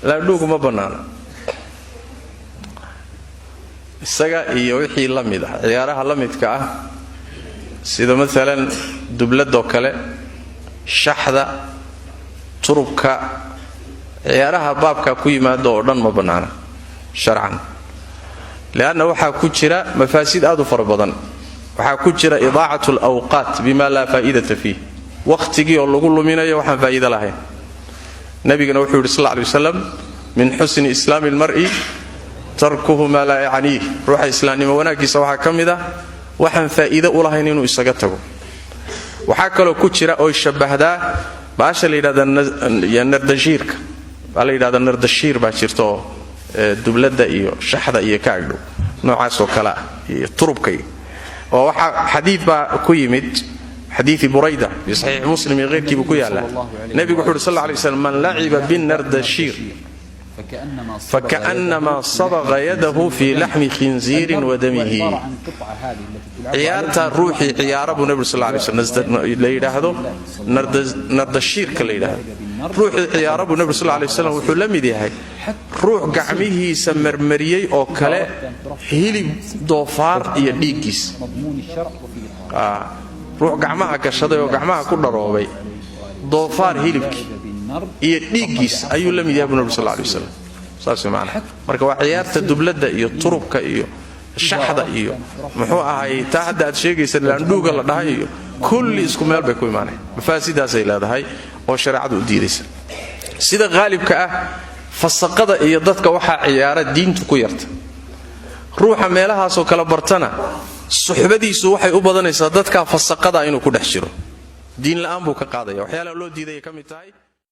لا دوق ما بنانا isaga iyo wixii la mid ah ciyaaraha la midka ah sida mesela dublado kale shaxda turubka ciyaaraha baabka ku yimaado oo dhan ma banaana sharcan laana waxa ku jira mafaasid aad u fara badan waxa ku jira idaa'atu al-awqat bima la fa'idata fi waqtigi oo lagu luminayo waxaan faa'iido lahayn nabigana wuxuu yiri sallallahu alayhi wasallam min husni islam al-mar'i tarkuhu ma la yaani ruuxa islaamnimo wanaagiisa waxa kamida waxaan faa'iido u lahayn inuu isaga tago waxa kale ku jira oo shabahda baasha leeyada nardashiirka baa leeyada nardashiir baa jirto dublada iyo shaxda iyo kaagdho noocaas oo kala iyo turubkay oo waxa xadiis baa ku yimid حديث بريدة في صحيح مسلم غير كيف كيالا النبي صلى الله عليه وسلم من لعب بالنردشير فكأنما صبغ يده في لحم خنزير ودمه عيارتا روحي عيار ابو النبي صلى الله عليه وسلم ليراهدو نردشير كليراهد روحي عيار ابو النبي صلى الله عليه وسلم وحو لميدي هي روح gacmihiisa marmariyay oo kale hilib doofaar iyo dhiigis ruux gacmaha gashaday oo gacmaha ku dharoobay doofaar hilibki iyo dhiigis ayuu la mid yahay nabi sallallahu alayhi wasallam saas macna marka waa ciyaarta dublada iyo turubka iyo shaxda iyo muxuu ahay taa hadda aad sheegaysa laandhuuga la dhahay iyo kulli isku meel bay ku imaanay mafaasidaas ay leedahay oo shariicadu u diidaysa sida qaalibka ah fasaqada iyo dadka waxa ciyaara diintu ku yarta ruuxa meelahaas oo kala bartana suxbadiisu waxay u badanaysaa dadka fasaqada inuu ku dhex jiro diin la'aan buu ka qaadaya waxyaalaha loo diiday ka mid tahay